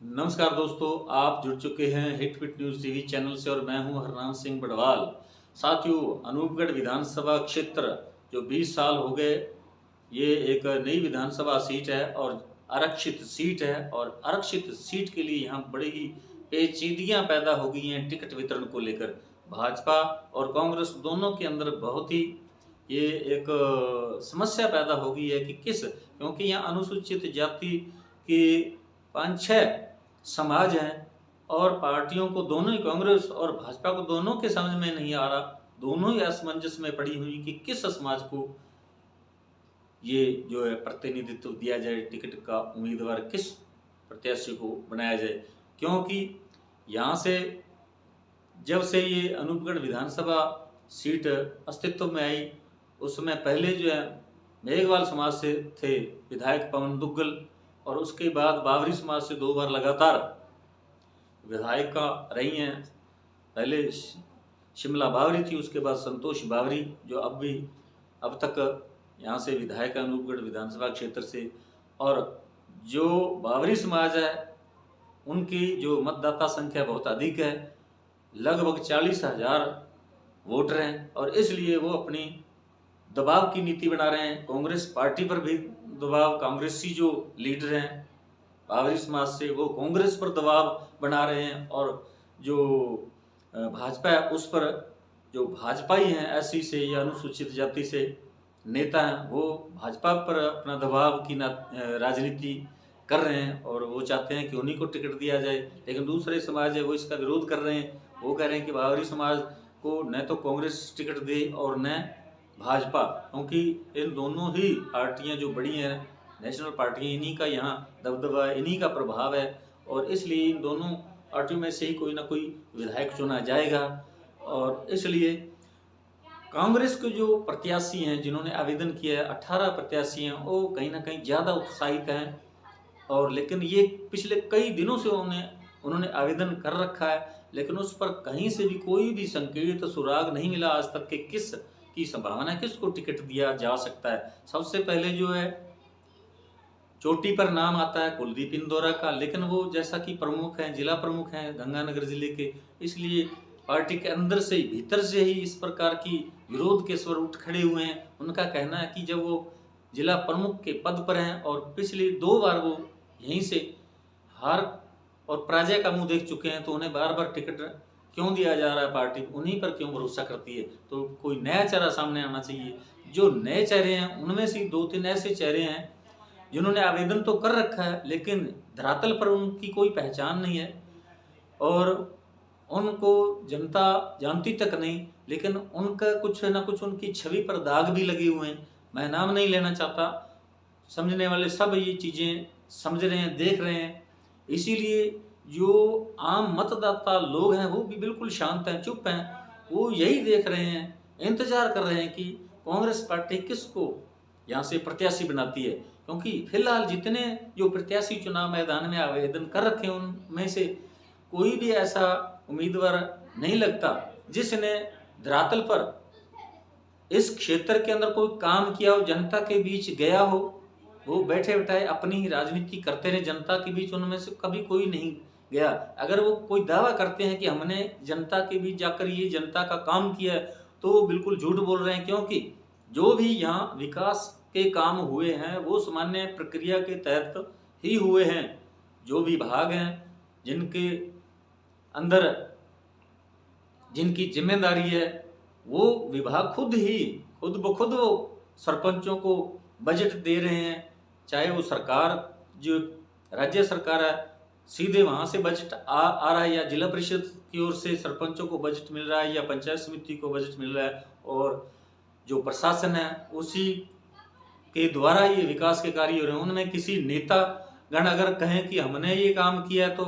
नमस्कार दोस्तों, आप जुड़ चुके हैं hit fit news TV channel से और मैं हूं हरनाम सिंह बड़वाल। साथियों, अनूपगढ़ विधानसभा क्षेत्र जो 20 साल हो गए, ये एक नई विधानसभा सीट है और आरक्षित सीट है और आरक्षित सीट के लिए यहाँ बड़ी ही पेचीदगियाँ पैदा हो गई हैं टिकट वितरण को लेकर। भाजपा और कांग्रेस दोनों के अंदर बहुत ही ये एक समस्या पैदा हो गई है कि क्योंकि यहाँ अनुसूचित जाति के 5-6 समाज हैं और पार्टियों को दोनों ही कांग्रेस और भाजपा को दोनों के समझ में नहीं आ रहा, दोनों ही असमंजस में पड़ी हुई कि किस समाज को ये जो है प्रतिनिधित्व दिया जाए, टिकट का उम्मीदवार किस प्रत्याशी को बनाया जाए। क्योंकि यहाँ से जब से ये अनूपगढ़ विधानसभा सीट अस्तित्व में आई, उसमें पहले जो है मेघवाल समाज से थे विधायक पवन दुग्गल और उसके बाद बावरी समाज से 2 बार लगातार विधायिका रही हैं। पहले शिमला बावरी थी, उसके बाद संतोष बावरी जो अब तक यहाँ से विधायक है अनूपगढ़ विधानसभा क्षेत्र से। और जो बावरी समाज है उनकी जो मतदाता संख्या बहुत अधिक है, लगभग 40,000 वोटर हैं और इसलिए वो अपनी दबाव की नीति बना रहे हैं। कांग्रेस पार्टी पर भी दबाव, कांग्रेसी जो लीडर हैं बावरी समाज से, वो कांग्रेस पर दबाव बना रहे हैं और जो भाजपा है उस पर, जो भाजपाई हैं एससी से या अनुसूचित जाति से नेता हैं, वो भाजपा पर अपना दबाव की राजनीति कर रहे हैं और वो चाहते हैं कि उन्हीं को टिकट दिया जाए। लेकिन दूसरे समाज है वो इसका विरोध कर रहे हैं। वो कह रहे हैं कि बावरी समाज को न तो कांग्रेस टिकट दे और न भाजपा, क्योंकि इन दोनों ही पार्टियां जो बड़ी हैं, नेशनल पार्टियां, इन्हीं का यहाँ दबदबा है, इन्हीं का प्रभाव है और इसलिए इन दोनों पार्टियों में से ही कोई ना कोई विधायक चुना जाएगा। और इसलिए कांग्रेस के जो प्रत्याशी हैं जिन्होंने आवेदन किया है, 18 प्रत्याशी हैं, वो कहीं ना कहीं ज़्यादा उत्साहित हैं और लेकिन ये पिछले कई दिनों से उन्होंने आवेदन कर रखा है, लेकिन उस पर कहीं से भी कोई भी संकेत सुराग नहीं मिला आज तक कि किस की संभावना, किसको टिकट दिया जा सकता है। सबसे पहले जो है चोटी पर नाम आता है कुलदीप इंदौरा का, लेकिन वो जैसा कि प्रमुख हैं, जिला प्रमुख हैं गंगानगर जिले के, इसलिए पार्टी के अंदर से ही, भीतर से ही इस प्रकार की विरोध के स्वर उठ खड़े हुए हैं। उनका कहना है कि जब वो जिला प्रमुख के पद पर हैं और पिछली 2 बार वो यहीं से हार और पराजय का मुंह देख चुके हैं, तो उन्हें बार बार टिकट क्यों दिया जा रहा है, पार्टी उन्हीं पर क्यों भरोसा करती है। तो कोई नया चेहरा सामने आना चाहिए। जो नए चेहरे हैं उनमें से 2-3 ऐसे चेहरे हैं जिन्होंने आवेदन तो कर रखा है लेकिन धरातल पर उनकी कोई पहचान नहीं है और उनको जनता जानती तक नहीं, लेकिन उनका कुछ ना कुछ उनकी छवि पर दाग भी लगे हुए हैं। मैं नाम नहीं लेना चाहता, समझने वाले सब ये चीज़ें समझ रहे हैं, देख रहे हैं। इसीलिए जो आम मतदाता लोग हैं वो भी बिल्कुल शांत हैं, चुप हैं। वो यही देख रहे हैं, इंतजार कर रहे हैं कि कांग्रेस पार्टी किसको यहाँ से प्रत्याशी बनाती है। क्योंकि फिलहाल जितने जो प्रत्याशी चुनाव मैदान में आवेदन कर रखे हैं उनमें से कोई भी ऐसा उम्मीदवार नहीं लगता जिसने धरातल पर इस क्षेत्र के अंदर कोई काम किया हो, जनता के बीच गया हो। वो बैठे बैठाए अपनी ही राजनीति करते रहे जनता के बीच, उनमें से कभी कोई नहीं गया। अगर वो कोई दावा करते हैं कि हमने जनता के बीच जाकर ये जनता का काम किया है, तो वो बिल्कुल झूठ बोल रहे हैं। क्योंकि जो भी यहाँ विकास के काम हुए हैं वो सामान्य प्रक्रिया के तहत ही हुए हैं। जो विभाग हैं जिनके अंदर जिनकी जिम्मेदारी है, वो विभाग खुद ब खुद वो सरपंचों को बजट दे रहे हैं। चाहे वो सरकार, जो राज्य सरकार है, सीधे वहाँ से बजट आ रहा है, या जिला परिषद की ओर से सरपंचों को बजट मिल रहा है, या पंचायत समिति को बजट मिल रहा है, और जो प्रशासन है उसी के द्वारा ये विकास के कार्य हो रहे हैं। उनमें किसी नेता गण अगर कहें कि हमने ये काम किया है तो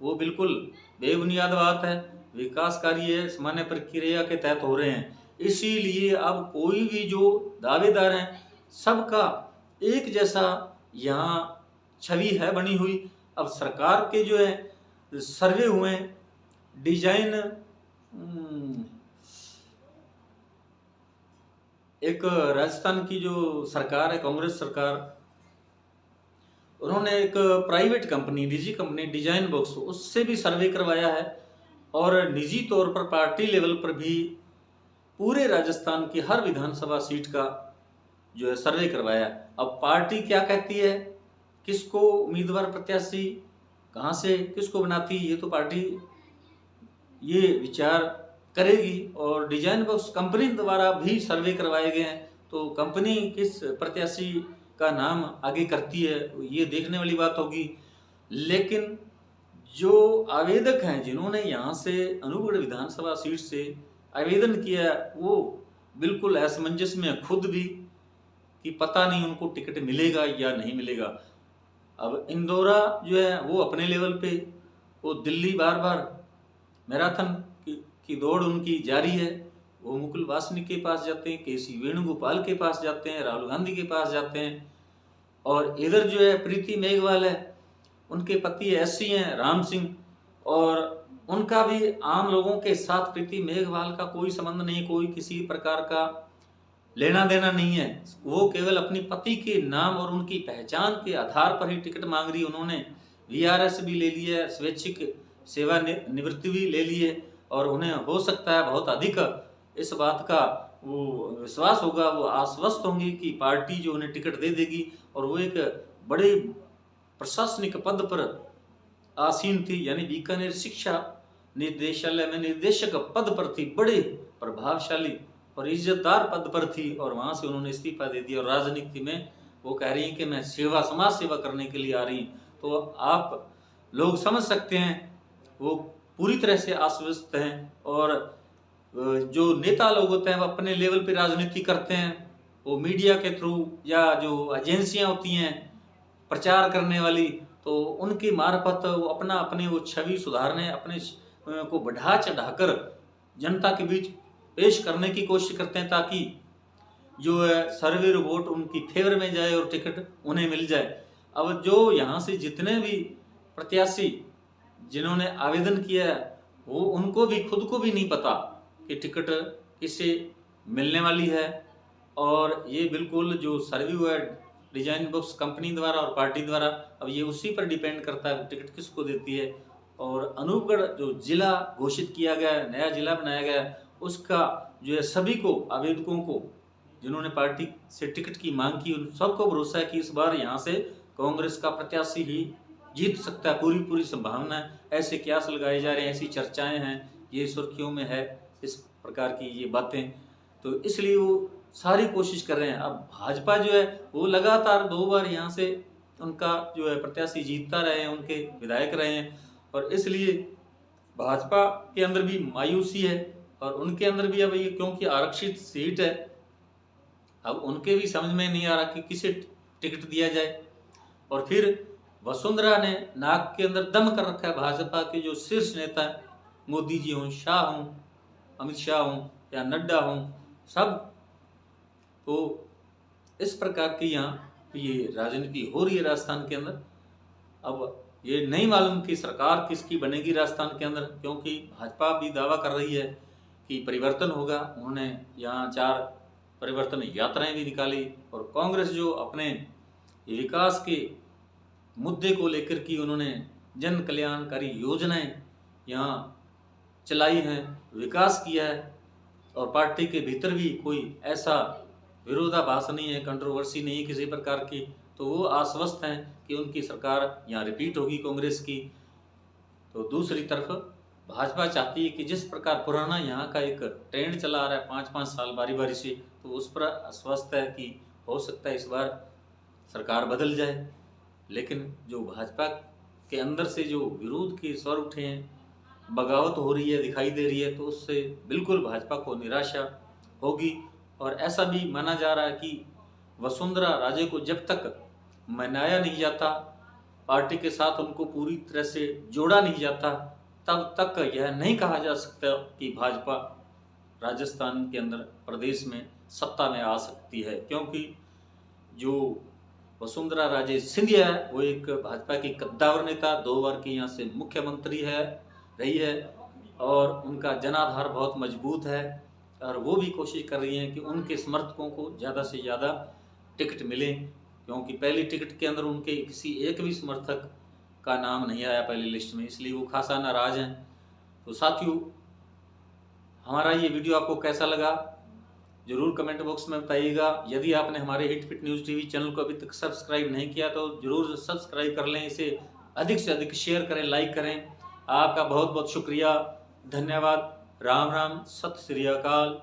वो बिल्कुल बेबुनियाद बात है। विकास कार्य सामान्य प्रक्रिया के तहत हो रहे हैं। इसीलिए अब कोई भी जो दावेदार हैं सबका एक जैसा यहाँ छवि है बनी हुई। अब सरकार के जो है सर्वे हुए डिजाइन, एक राजस्थान की जो सरकार है कांग्रेस सरकार, उन्होंने एक प्राइवेट कंपनी, निजी कंपनी डिजाइन बॉक्स, उससे भी सर्वे करवाया है और निजी तौर पर पार्टी लेवल पर भी पूरे राजस्थान की हर विधानसभा सीट का जो है सर्वे करवाया। अब पार्टी क्या कहती है, किसको उम्मीदवार प्रत्याशी कहाँ से किसको बनाती, ये तो पार्टी ये विचार करेगी। और डिजाइन बॉक्स कंपनी द्वारा भी सर्वे करवाए गए हैं, तो कंपनी किस प्रत्याशी का नाम आगे करती है ये देखने वाली बात होगी। लेकिन जो आवेदक हैं जिन्होंने यहाँ से अनूपगढ़ विधानसभा सीट से आवेदन किया, वो बिल्कुल असमंजस में खुद भी कि पता नहीं उनको टिकट मिलेगा या नहीं मिलेगा। अब इंदौरा जो है वो अपने लेवल पे, वो दिल्ली बार बार मैराथन की दौड़ उनकी जारी है। वो मुकुल वासनिक के पास जाते हैं, केसी वेणुगोपाल के पास जाते हैं, राहुल गांधी के पास जाते हैं। और इधर जो है प्रीति मेघवाल है, उनके पति एससी हैं राम सिंह, और उनका भी आम लोगों के साथ प्रीति मेघवाल का कोई संबंध नहीं, कोई किसी प्रकार का लेना देना नहीं है। वो केवल अपनी पति के नाम और उनकी पहचान के आधार पर ही टिकट मांग रही। उन्होंने वीआरएस भी ले लिया है, स्वैच्छिक सेवा निवृत्ति भी ले ली है, और उन्हें हो सकता है बहुत अधिक इस बात का वो विश्वास होगा, वो आश्वस्त होंगे कि पार्टी जो उन्हें टिकट दे देगी। और वो एक बड़े प्रशासनिक पद पर आसीन थी, यानी बीकानेर शिक्षा निदेशालय में निदेशक पद पर थी, बड़े प्रभावशाली और इज्जतदार पद पर थी, और वहां से उन्होंने इस्तीफा दे दिया। और राजनीति में वो कह रही हैं कि मैं समाज सेवा करने के लिए आ रही। तो आप लोग समझ सकते हैं वो पूरी तरह से आश्वस्त हैं। और जो नेता लोग होते हैं वो अपने लेवल पे राजनीति करते हैं, वो मीडिया के थ्रू या जो एजेंसियां होती हैं प्रचार करने वाली, तो उनकी मार्फत वो अपनी वो छवि सुधारने, अपने को बढ़ा चढ़ाकर जनता के बीच पेश करने की कोशिश करते हैं, ताकि जो है सर्वे रिपोर्ट उनकी फेवर में जाए और टिकट उन्हें मिल जाए। अब जो यहाँ से जितने भी प्रत्याशी जिन्होंने आवेदन किया है, वो उनको भी खुद को भी नहीं पता कि टिकट किससे मिलने वाली है। और ये बिल्कुल जो सर्वे हुआ है डिजाइन बॉक्स कंपनी द्वारा और पार्टी द्वारा, अब ये उसी पर डिपेंड करता है टिकट किसको देती है। और अनूपगढ़ जो जिला घोषित किया गया है, नया जिला बनाया गया है, उसका जो है सभी को, आवेदकों को जिन्होंने पार्टी से टिकट की मांग की, उन सबको भरोसा है कि इस बार यहाँ से कांग्रेस का प्रत्याशी ही जीत सकता है, पूरी संभावना है। ऐसे क्यास लगाए जा रहे हैं, ऐसी चर्चाएं हैं, ये सुर्खियों में है इस प्रकार की ये बातें, तो इसलिए वो सारी कोशिश कर रहे हैं। अब भाजपा जो है वो लगातार 2 बार यहाँ से उनका जो है प्रत्याशी जीतता रहे हैं, उनके विधायक रहे हैं, और इसलिए भाजपा के अंदर भी मायूसी है। और उनके अंदर भी अब ये क्योंकि आरक्षित सीट है, अब उनके भी समझ में नहीं आ रहा कि किसे टिकट दिया जाए। और फिर वसुंधरा ने नाक के अंदर दम कर रखा है, भाजपा के जो शीर्ष नेता मोदी जी हों, शाह हों, अमित शाह हों या नड्डा हों, सब तो इस प्रकार की यहाँ ये राजनीति हो रही है राजस्थान के अंदर। अब ये नहीं मालूम कि सरकार किसकी बनेगी राजस्थान के अंदर, क्योंकि भाजपा भी दावा कर रही है कि परिवर्तन होगा। उन्होंने यहाँ 4 परिवर्तन यात्राएं भी निकाली, और कांग्रेस जो अपने विकास के मुद्दे को लेकर की उन्होंने जन कल्याणकारी योजनाएं यहाँ चलाई हैं, विकास किया है, और पार्टी के भीतर भी कोई ऐसा विरोधाभास नहीं है, कंट्रोवर्सी नहीं है किसी प्रकार की, तो वो आश्वस्त हैं कि उनकी सरकार यहाँ रिपीट होगी कांग्रेस की। तो दूसरी तरफ भाजपा चाहती है कि जिस प्रकार पुराना यहाँ का एक ट्रेंड चला आ रहा है 5-5 साल बारी बारी से, तो उस पर आश्वस्त है कि हो सकता है इस बार सरकार बदल जाए। लेकिन जो भाजपा के अंदर से जो विरोध के स्वर उठे हैं, बगावत हो रही है, दिखाई दे रही है, तो उससे बिल्कुल भाजपा को निराशा होगी। और ऐसा भी माना जा रहा है कि वसुंधरा राजे को जब तक मनाया नहीं जाता, पार्टी के साथ उनको पूरी तरह से जोड़ा नहीं जाता, तब तक यह नहीं कहा जा सकता कि भाजपा राजस्थान के अंदर प्रदेश में सत्ता में आ सकती है। क्योंकि जो वसुंधरा राजे सिंधिया है वो एक भाजपा की कद्दावर नेता, 2 बार की यहाँ से मुख्यमंत्री रही है, और उनका जनाधार बहुत मजबूत है। और वो भी कोशिश कर रही हैं कि उनके समर्थकों को ज़्यादा से ज़्यादा टिकट मिले। क्योंकि पहली टिकट के अंदर उनके किसी एक भी समर्थक का नाम नहीं आया पहली लिस्ट में, इसलिए वो खासा नाराज हैं। तो साथियों, हमारा ये वीडियो आपको कैसा लगा जरूर कमेंट बॉक्स में बताइएगा। यदि आपने हमारे hit fit news TV channel को अभी तक सब्सक्राइब नहीं किया तो जरूर सब्सक्राइब कर लें, इसे अधिक से अधिक शेयर करें, लाइक करें। आपका बहुत बहुत शुक्रिया, धन्यवाद। राम राम, सत श्री अकाल।